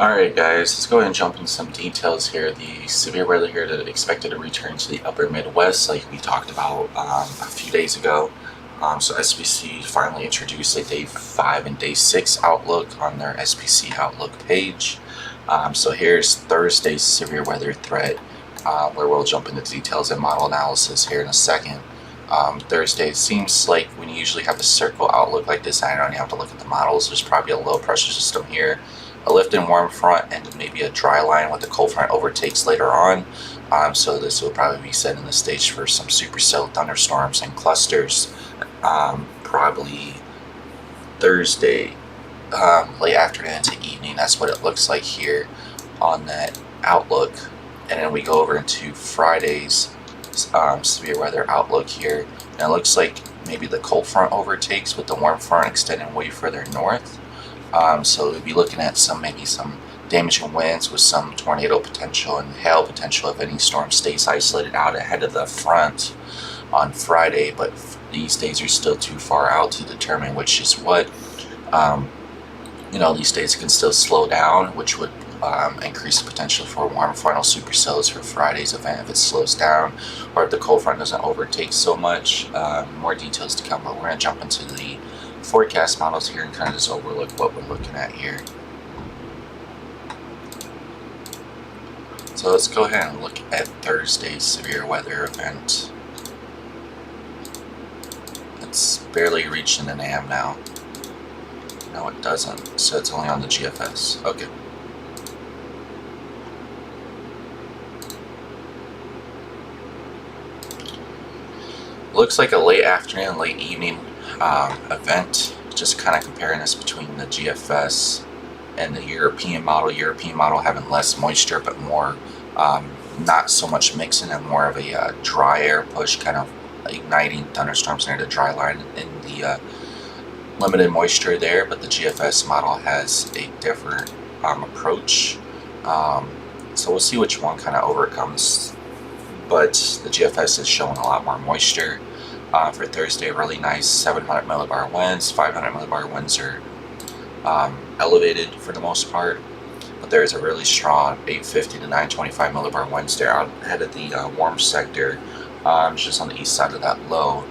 Alright guys, let's go ahead and jump into some details here. The severe weather here that expected to return to the upper Midwest like we talked about a few days ago. So SPC finally introduced a day 5 and day 6 outlook on their SPC Outlook page. So here's Thursday's severe weather threat, where we'll jump into details and model analysis here in a second. Thursday, it seems like when you usually have a circle outlook like this, I don't have to look at the models. There's probably a low pressure system here, a lift and warm front, and maybe a dry line with the cold front overtakes later on. So this will probably be setting the stage for some supercell thunderstorms and clusters. Probably Thursday, late afternoon to evening. That's what it looks like here on that outlook. And then we go over into Friday's severe weather outlook here, and it looks like maybe the cold front overtakes with the warm front extending way further north. So we'll be looking at maybe some damaging winds with some tornado potential and hail potential if any storm stays isolated out ahead of the front on Friday. But these days are still too far out to determine which is what. These days can still slow down, which would increase the potential for warm frontal supercells for Friday's event if it slows down, or if the cold front doesn't overtake so much. More details to come, but we're going to jump into the forecast models here and kind of just overlook what we're looking at here. So let's go ahead and look at Thursday's severe weather event. It's barely reaching the NAM now. No, it doesn't, so it's only on the GFS. Okay. Looks like a late afternoon, late evening event. Just kind of comparing this between the GFS and the European model. European model having less moisture, but more not so much mixing and more of a dry air push, kind of igniting thunderstorms near the dry line in the limited moisture there. But the GFS model has a different approach. So we'll see which one kind of overcomes. But the GFS is showing a lot more moisture. For Thursday, really nice 700 millibar winds. 500 millibar winds are elevated for the most part, but there's a really strong 850 to 925 millibar winds there out ahead of the warm sector, just on the east side of that low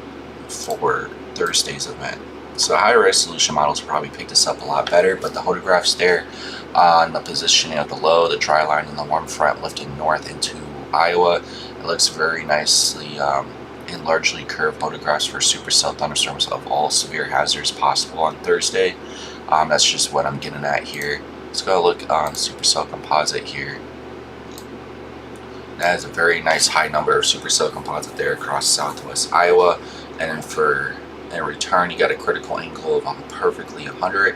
for Thursday's event. So high resolution models probably pick this up a lot better, but the photographs there on the positioning of the low, the dry line, and the warm front lifting north into Iowa, it looks very nicely in largely curved photographs for supercell thunderstorms of all severe hazards possible on Thursday. That's just what I'm getting at here. Let's go look on supercell composite here. That is a very nice high number of supercell composite there across southwest Iowa. And then for in return, you got a critical angle of perfectly 100.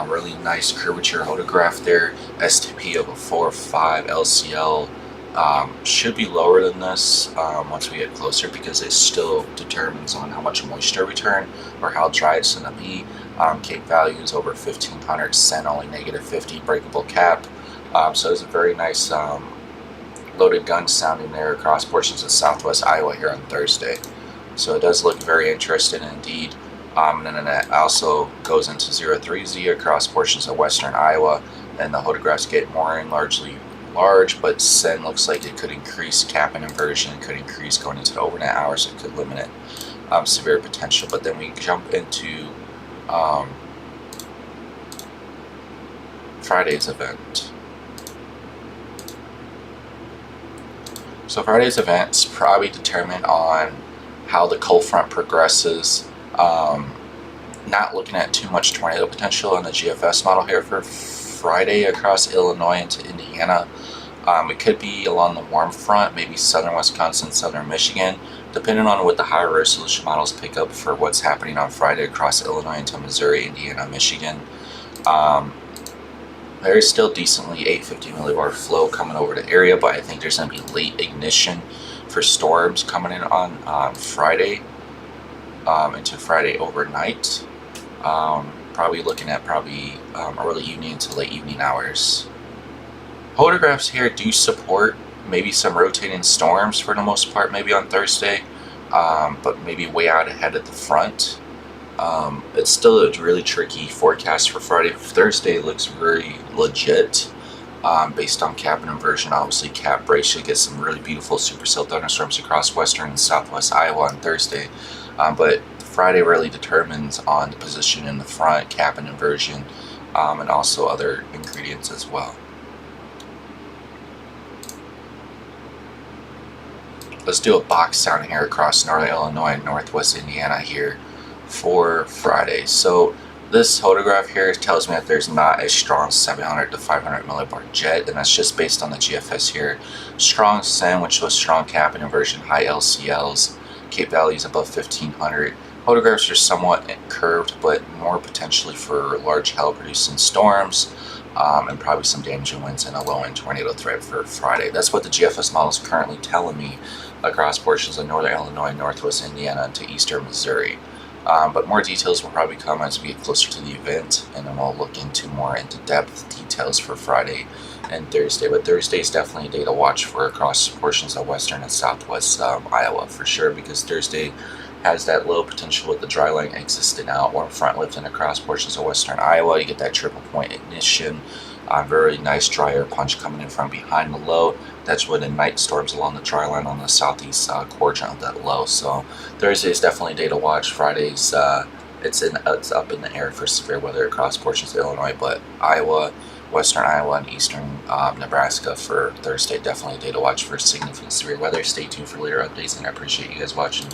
Really nice curvature photograph there. STP of a 4 or 5 LCL. Should be lower than this once we get closer, because it still determines on how much moisture return or how dry it's going to be. Cape values over 1500, SEN only -50, breakable cap. So it's a very nice loaded gun sounding there across portions of southwest Iowa here on Thursday. So it does look very interesting indeed. And then that also goes into 030 across portions of western Iowa, and the photographs get more and largely large, but SEN looks like it could increase. Cap and inversion could increase going into the overnight hours. It could limit severe potential. But then we jump into Friday's event. So Friday's event's probably determined on how the cold front progresses. Not looking at too much tornado potential in the GFS model here for Friday across Illinois into Indiana. It could be along the warm front, maybe southern Wisconsin, southern Michigan, depending on what the higher resolution models pick up for what's happening on Friday across Illinois into Missouri, Indiana, Michigan. There is still decently 850 millibar flow coming over the area, but I think there's going to be late ignition for storms coming in on Friday into Friday overnight. Probably looking at early evening to late evening hours. Photographs here do support maybe some rotating storms for the most part, maybe on Thursday, but maybe way out ahead at the front. It's still a really tricky forecast for Friday. Thursday looks very legit. based on cap and inversion. Obviously, cap brace should get some really beautiful supercell thunderstorms across western and southwest Iowa on Thursday. But Friday really determines on the position in the front, cap and inversion, and also other ingredients as well. Let's do a box down here across northern Illinois and northwest Indiana here for Friday. So this photograph here tells me that there's not a strong 700 to 500 millibar jet, and that's just based on the GFS here. Strong SEM, which was strong cap and inversion, high LCLs, Cape values above 1500. Photographs are somewhat curved, but more potentially for large hail producing storms, and probably some damaging winds and a low end tornado threat for Friday. That's what the GFS model is currently telling me across portions of northern Illinois, northwest Indiana, to eastern Missouri. But more details will probably come as we get closer to the event, and then we'll look into more into depth details for Friday and Thursday. But Thursday is definitely a day to watch for across portions of western and southwest Iowa for sure, because Thursday has that low potential with the dry line existing out, warm front lifting across portions of western Iowa. You get that triple point ignition, very nice dry air punch coming in from behind the low. That's when the night storms along the dry line on the southeast quadrant of that low. So Thursday is definitely a day to watch. Friday's it's up in the air for severe weather across portions of Illinois, but Iowa, western Iowa, and eastern Nebraska for Thursday, definitely a day to watch for significant severe weather. Stay tuned for later updates, and I appreciate you guys watching.